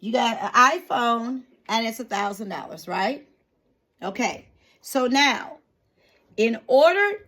You got an iPhone and it's $1,000, right? Okay. So now, in order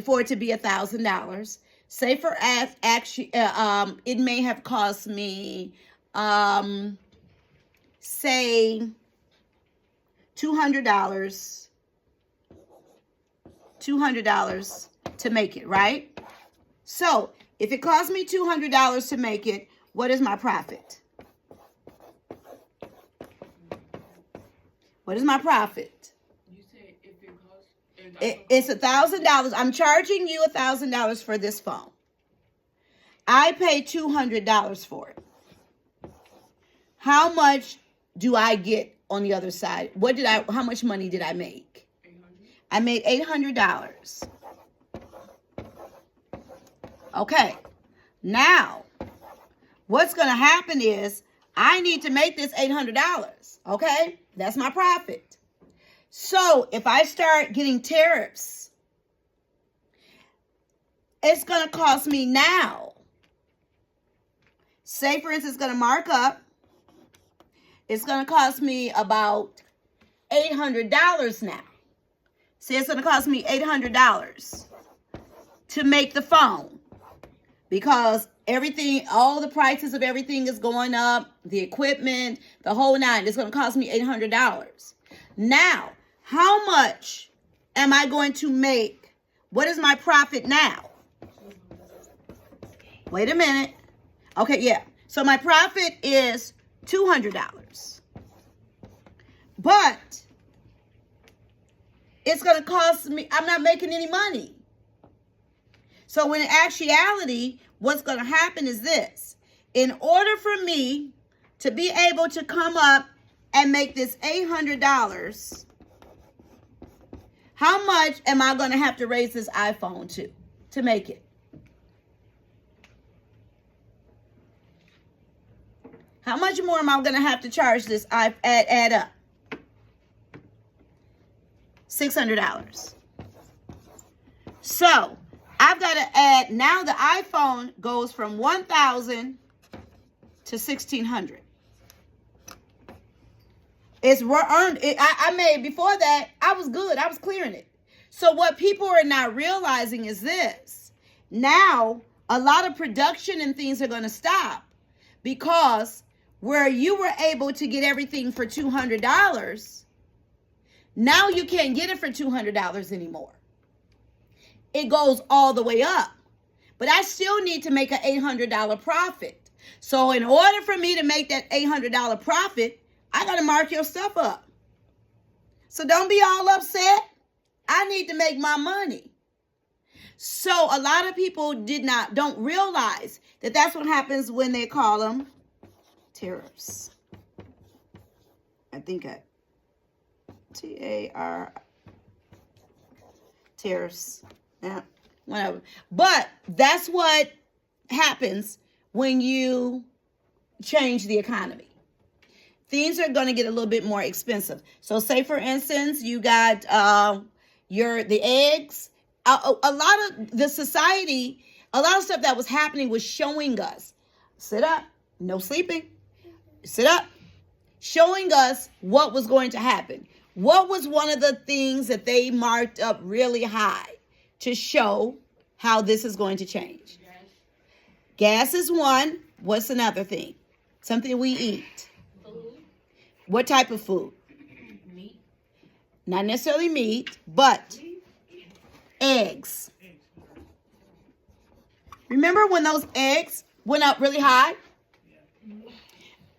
for it to be $1,000, say for actually, it may have cost me, say $200 to make it, right? So if it cost me $200 to make it, what is my profit? What is my profit? You said if it costs... It's $1,000. I'm charging you $1,000 for this phone. I paid $200 for it. How much do I get on the other side? How much money did I make? I made $800. Okay. Now, what's going to happen is I need to make this $800. Okay? That's my profit. So if I start getting tariffs, it's going to cost me now. Say, for instance, it's going to mark up. It's going to cost me about $800 now. See, it's going to cost me $800 to make the phone because everything, all the prices of everything is going up, the equipment, the whole nine. It's going to cost me $800. Now, how much am I going to make? What is my profit now? Wait a minute. Okay, yeah. So my profit is $200. But it's going to cost me, I'm not making any money. So in actuality, what's going to happen is this. In order for me to be able to come up and make this $800, how much am I going to have to raise this iPhone to make it? How much more am I going to have to charge this add up? $600. So I've got to add, now the iPhone goes from $1,000 to $1,600. It's earned. I made, before that, I was good. I was clearing it. So what people are not realizing is this. Now, a lot of production and things are going to stop because where you were able to get everything for $200, now you can't get it for $200 anymore. It goes all the way up. But I still need to make an $800 profit. So in order for me to make that $800 profit, I got to mark your stuff up. So don't be all upset. I need to make my money. So a lot of people don't realize that that's what happens when they call them tariffs. I think tariffs. Yeah, whatever. But that's what happens when you change the economy. Things are going to get a little bit more expensive. So say, for instance, you got the eggs. A lot of the society, a lot of stuff that was happening was showing us, sit up, no sleeping, sit up, showing us what was going to happen. What was one of the things that they marked up really high to show how this is going to change? Gas is one. What's another thing? Something we eat. Food. What type of food? Meat. Not necessarily meat, but eggs. Remember when those eggs went up really high?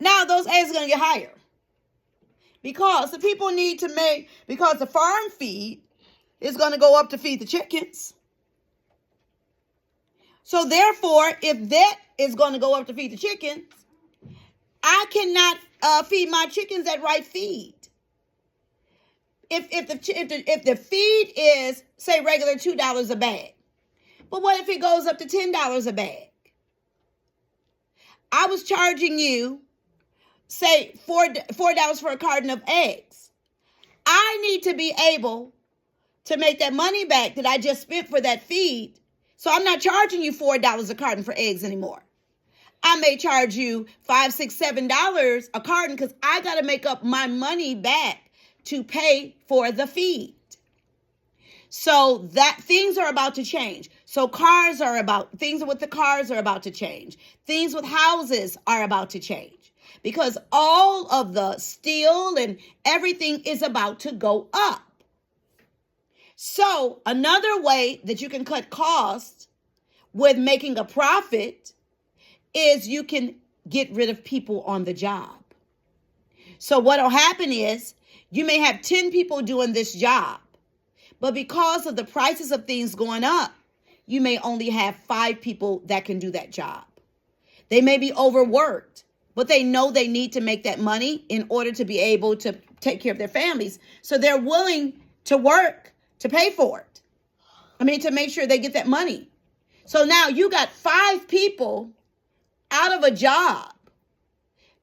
Now those eggs are going to get higher. Because the people need to because the farm feed is going to go up to feed the chickens. So therefore, if that is going to go up to feed the chickens, I cannot feed my chickens that right feed. If the feed is, say, regular $2 a bag, but what if it goes up to $10 a bag? I was charging you, say, $4 for a carton of eggs. I need to be able to make that money back that I just spent for that feed. So I'm not charging you $4 a carton for eggs anymore. I may charge you $5, $6, $7 a carton because I got to make up my money back to pay for the feed. So that things are about to change. So things with the cars are about to change. Things with houses are about to change because all of the steel and everything is about to go up. So another way that you can cut costs with making a profit is you can get rid of people on the job. So what'll happen is you may have 10 people doing this job, but because of the prices of things going up, you may only have 5 people that can do that job. They may be overworked, but they know they need to make that money in order to be able to take care of their families. So they're willing to work to pay for it. To make sure they get that money. So now you got 5 people out of a job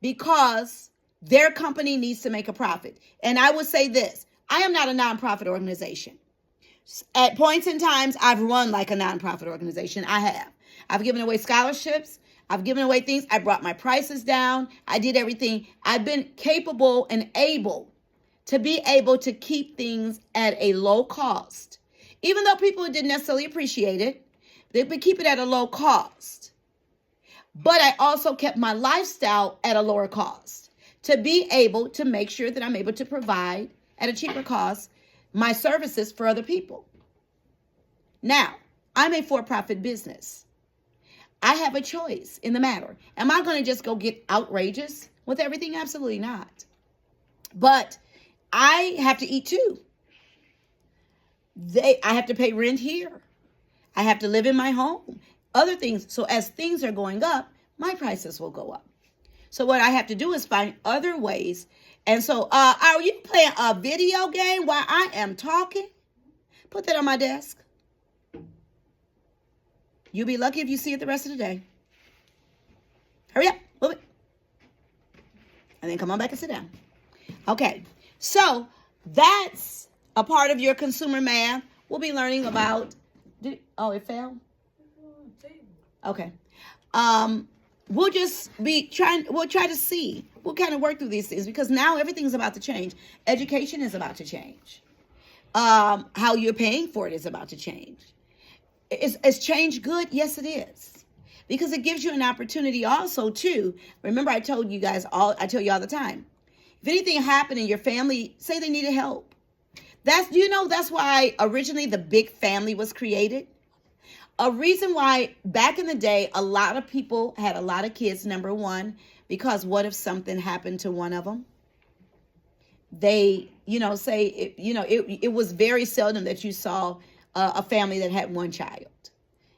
because their company needs to make a profit. And I would say this, I am not a nonprofit organization. At points in times, I've run like a nonprofit organization. I have. I've given away scholarships. I've given away things. I brought my prices down. I did everything. I've been capable and able to be able to keep things at a low cost. Even though people didn't necessarily appreciate it, they would keep it at a low cost. But I also kept my lifestyle at a lower cost to be able to make sure that I'm able to provide at a cheaper cost my services for other people. Now, I'm a for-profit business. I have a choice in the matter. Am I going to just go get outrageous with everything? Absolutely not. But I have to eat too. I have to pay rent here. I have to live in my home. Other things. So as things are going up, my prices will go up. So what I have to do is find other ways. And so are you playing a video game while I am talking? Put that on my desk. You'll be lucky if you see it the rest of the day. Hurry up. Move it. And then come on back and sit down. Okay. So that's a part of your consumer math. We'll be learning about... it fell? Okay. We'll try to see. We'll kind of work through these things because now everything's about to change. Education is about to change. How you're paying for it is about to change. Is change good? Yes, it is. Because it gives you an opportunity also to, remember I tell you all the time, if anything happened in your family, say they needed help. That's why originally the big family was created. A reason why back in the day, a lot of people had a lot of kids, number one, because what if something happened to one of them? It was very seldom that you saw a family that had one child.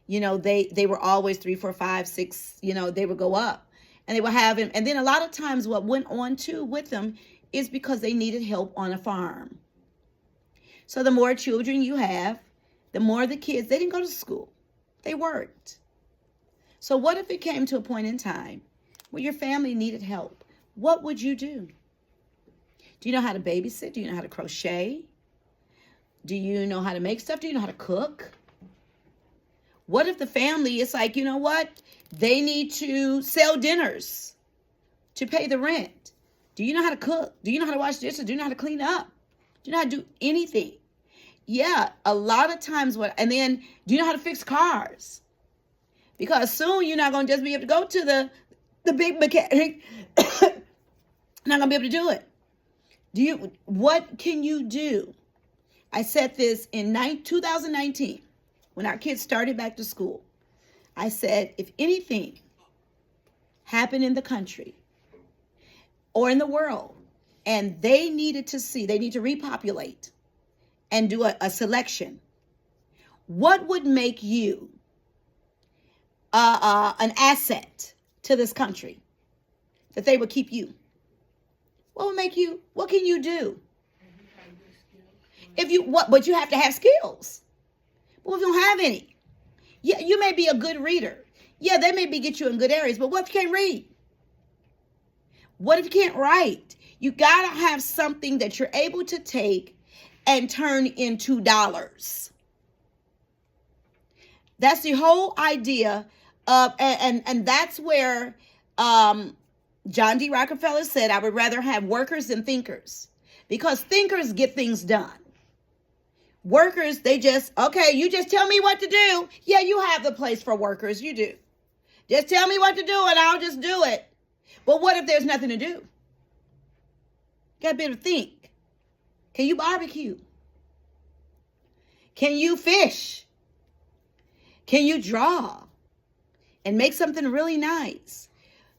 They were always 3, 4, 5, 6, they would go up and they would have him. And then a lot of times what went on too with them is because they needed help on a farm. So the more children you have, the more the kids, they didn't go to school. They worked. So what if it came to a point in time where your family needed help? What would you do? Do you know how to babysit? Do you know how to crochet? Do you know how to make stuff? Do you know how to cook? What if the family is like, you know what? They need to sell dinners to pay the rent. Do you know how to cook? Do you know how to wash dishes? Do you know how to clean up? Do you know how to do anything? Yeah, a lot of times and then do you know how to fix cars? Because soon you're not going to just be able to go to the big mechanic. Not going to be able to do it. What can you do? I said this in 2019 when our kids started back to school. I said, if anything happened in the country or in the world and they need to repopulate and do a selection, what would make you an asset to this country that they would keep you? What can you do? But you have to have skills. Well, if you don't have any, yeah, you may be a good reader. Yeah, they may get you in good areas, but what if you can't read? What if you can't write? You got to have something that you're able to take and turn into dollars. That's the whole idea And that's where John D. Rockefeller said, I would rather have workers than thinkers, because thinkers get things done. Workers, they just, okay, you just tell me what to do. Yeah, you have the place for workers. You do. Just tell me what to do and I'll just do it. But what if there's nothing to do? Got to be able to think. Can you barbecue? Can you fish? Can you draw and make something really nice?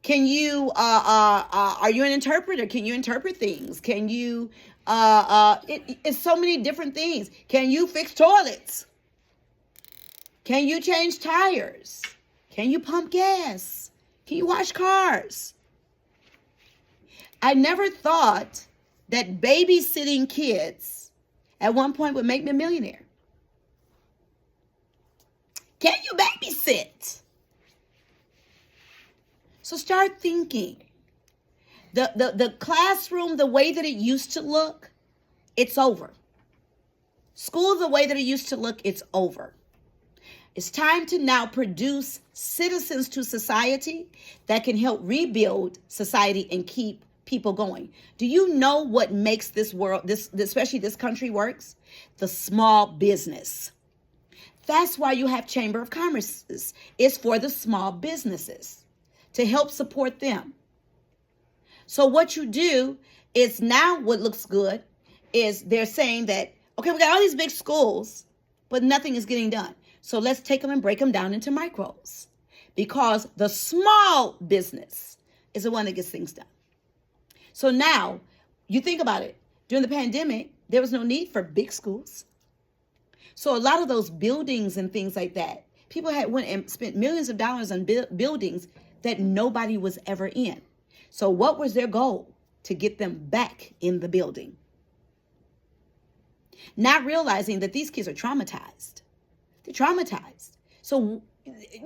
Can you, are you an interpreter? Can you interpret things? Can you, it's so many different things. Can you fix toilets? Can you change tires? Can you pump gas? Can you wash cars? I never thought that babysitting kids at one point would make me a millionaire. Can you babysit? So start thinking. The classroom, the way that it used to look, it's over. School, the way that it used to look, it's over. It's time to now produce citizens to society that can help rebuild society and keep people going. Do you know what makes this world, especially this country, works? The small business. That's why you have Chamber of Commerce. It's for the small businesses to help support them. So what you do is, now what looks good is they're saying that, okay, we got all these big schools, but nothing is getting done. So let's take them and break them down into micros, because the small business is the one that gets things done. So now you think about it. During the pandemic, there was no need for big schools. So a lot of those buildings and things like that, people went and spent millions of dollars on buildings that nobody was ever in. So what was their goal? To get them back in the building. Not realizing that these kids are traumatized. They're traumatized. So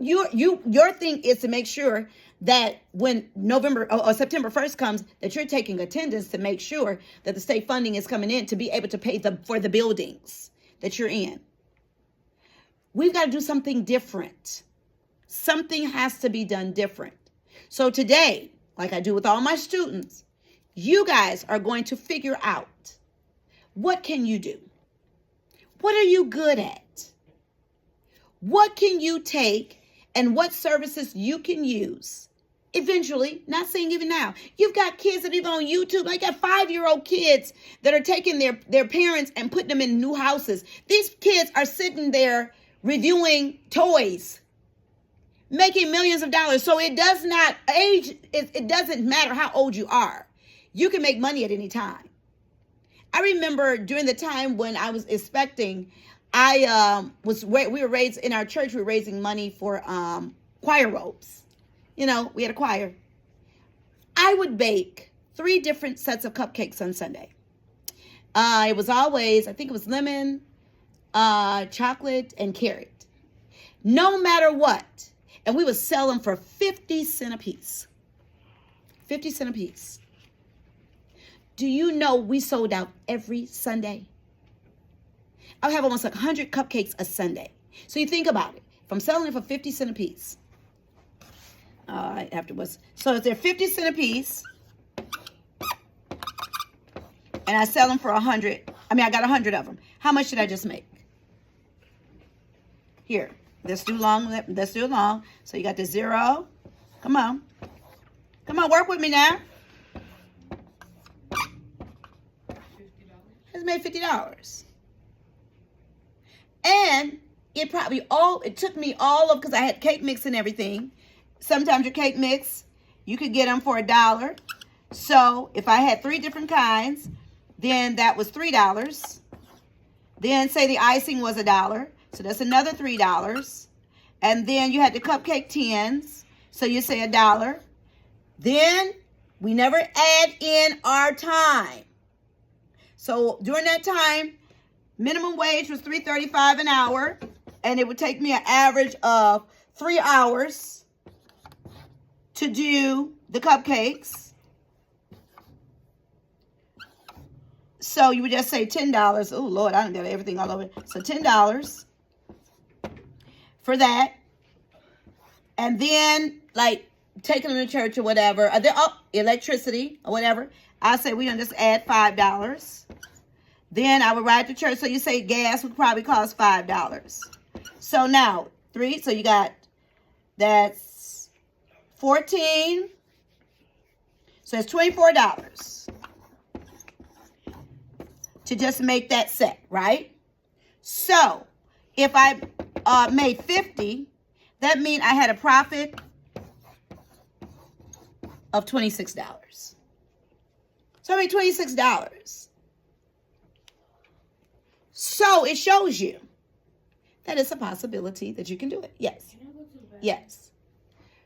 your thing is to make sure that when November or September 1st comes, that you're taking attendance to make sure that the state funding is coming in to be able to pay for the buildings that you're in. We've got to do something different. Something has to be done different. So today, like I do with all my students, you guys are going to figure out, what can you do? What are you good at? What can you take, and what services you can use? Eventually, not saying even now. You've got kids that are even on YouTube. I got 5-year-old kids that are taking their parents and putting them in new houses. These kids are sitting there reviewing toys, making millions of dollars. So it does not age. It doesn't matter how old you are. You can make money at any time. I remember during the time when I was expecting, we were raised in our church. We were raising money for choir robes. You know, we had a choir. I would bake 3 different sets of cupcakes on Sunday. It was always, I think it was lemon, chocolate, and carrot. No matter what. And we would sell them for 50 cents a piece. 50 cents a piece. Do you know we sold out every Sunday? I would have almost 100 cupcakes a Sunday. So you think about it. If I'm selling it for 50 cents a piece, afterwards. So if they're 50 cents a piece, and I sell them for 100, I got 100 of them. How much did I just make? Here, let's do long. So you got the 0. Come on, work with me now. It's made $50. And it took me all of, because I had cake mix and everything. Sometimes your cake mix, you could get them for $1. So if I had 3 different kinds, then that was $3. Then say the icing was $1. So that's another $3. And then you had the cupcake tins. So you say $1. Then we never add in our time. So during that time, minimum wage was $3.35 an hour, and it would take me an average of 3 hours to do the cupcakes. So you would just say $10. Oh, Lord, I done got everything all over. So $10 for that. And then, like, taking them to church or whatever. Electricity or whatever. I say we're going to just add $5. Then I would ride to church. So you say gas would probably cost $5. So now, so you got, that's 14. So it's $24 to just make that set, right? So if I made 50, that means I had a profit of $26. So I made $26. So it shows you that it's a possibility that you can do it. Yes. Yes.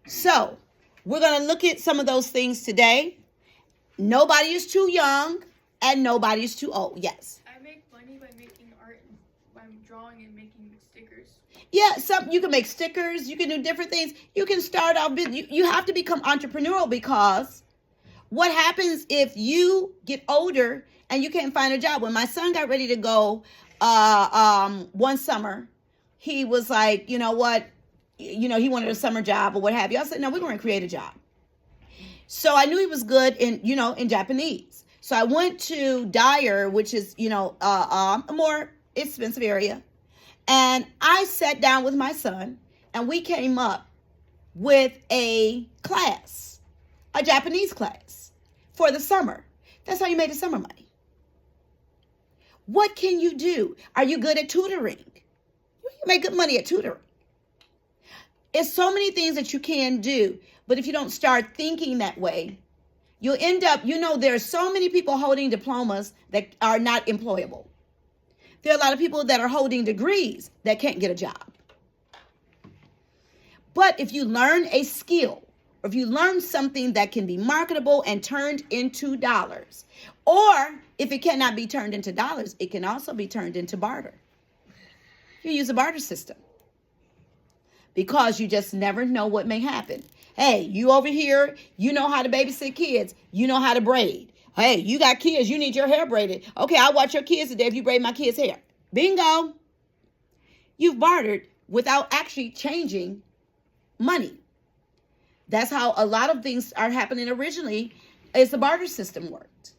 So we're going to look at some of those things today. Nobody is too young and nobody is too old. Yes. I make money by making art and by drawing and making stickers. Yeah, you can make stickers. You can do different things. You can start off. You have to become entrepreneurial, because what happens if you get older and you can't find a job? When my son got ready to go one summer, he was like, you know what? He wanted a summer job or what have you. I said, no, we're going to create a job. So I knew he was good in Japanese. So I went to Dyer, which is, a more expensive area. And I sat down with my son and we came up with a class, a Japanese class for the summer. That's how you made the summer money. What can you do? Are you good at tutoring? You make good money at tutoring. It's so many things that you can do, but if you don't start thinking that way, you'll end up, there are so many people holding diplomas that are not employable. There are a lot of people that are holding degrees that can't get a job. But if you learn a skill, or if you learn something that can be marketable and turned into dollars, or if it cannot be turned into dollars, it can also be turned into barter. You use a barter system, because you just never know what may happen. Hey, you over here, you know how to babysit kids. You know how to braid. Hey, you got kids, you need your hair braided. Okay, I'll watch your kids today if you braid my kids' hair. Bingo. You've bartered without actually changing money. That's how a lot of things are happening originally, is the barter system worked.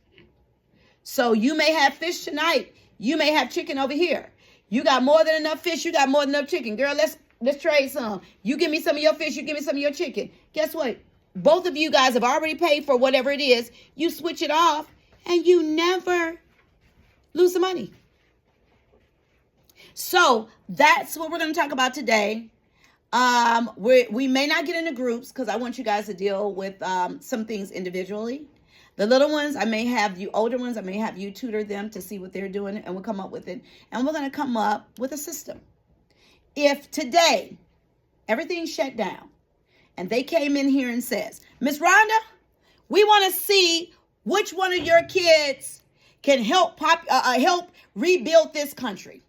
So you may have fish tonight. You may have chicken over here. You got more than enough fish. You got more than enough chicken. Girl, let's trade some. You give me some of your fish. You give me some of your chicken. Guess what? Both of you guys have already paid for whatever it is. You switch it off and you never lose the money. So that's what we're going to talk about today. We may not get into groups because I want you guys to deal with some things individually. The little ones, I may have you, older ones, I may have you tutor them to see what they're doing, and we'll come up with it. And we're going to come up with a system. If today everything's shut down and they came in here and says, Miss Rhonda, we want to see which one of your kids can help rebuild this country.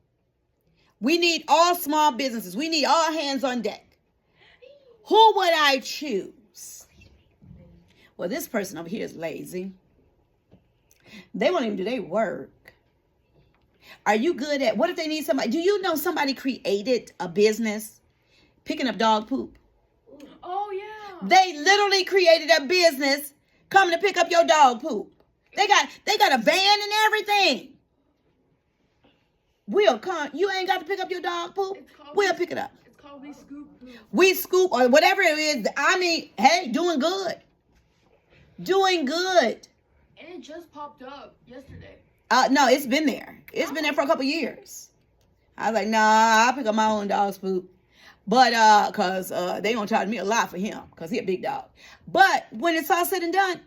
We need all small businesses. We need all hands on deck. Who would I choose? Well, this person over here is lazy. They won't even do their work. Are you good at, what if they need somebody? Do you know somebody created a business picking up dog poop? Oh, yeah. They literally created a business coming to pick up your dog poop. They got a van and everything. We'll come. You ain't got to pick up your dog poop. We'll pick it up. It's called We Scoop. We Scoop, or whatever it is. I mean, hey, doing good. Doing good. And it just popped up yesterday. No, it's been there. It's been there for a couple years. I was like, nah, I'll pick up my own dog's poop. But, cause, they gonna charge me a lot for him, cause he a big dog. But when it's all said and done,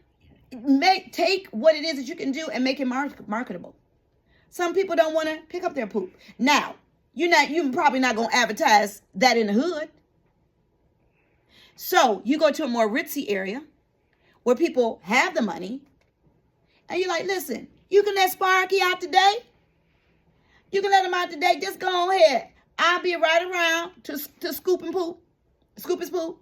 take what it is that you can do and make it marketable. Some people don't want to pick up their poop. Now, you're probably not gonna advertise that in the hood. So you go to a more ritzy area where people have the money, and you're like, listen, you can let Sparky out today. You can let him out today. Just go ahead. I'll be right around to scoop his poop.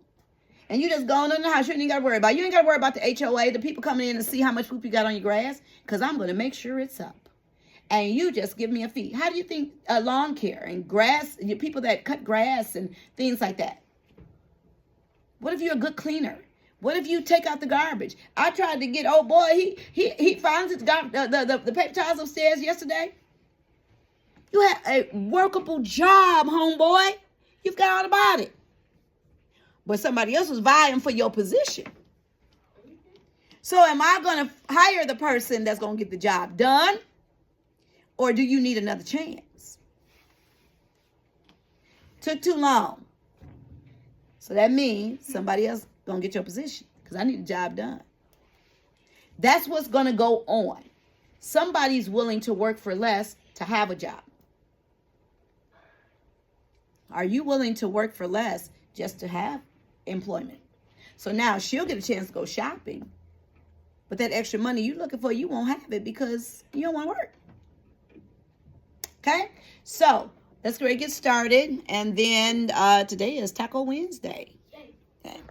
And you just go on in the house. You ain't got to worry about it. You ain't got to worry about the HOA, the people coming in to see how much poop you got on your grass, because I'm going to make sure it's up. And you just give me a fee. How do you think lawn care and grass, people that cut grass and things like that? What if you're a good cleaner? What if you take out the garbage? I tried to get old boy. He finds the paper towels upstairs yesterday. You have a workable job, homeboy. You forgot all about it. But somebody else was vying for your position. So am I going to hire the person that's going to get the job done? Or do you need another chance? Took too long. So that means somebody else going to get your position because I need the job done. That's what's going to go on. Somebody's willing to work for less to have a job. Are you willing to work for less just to have employment? So now she'll get a chance to go shopping. But that extra money you're looking for, you won't have it because you don't want to work. Okay? So let's get started. And then today is Taco Wednesday. Okay.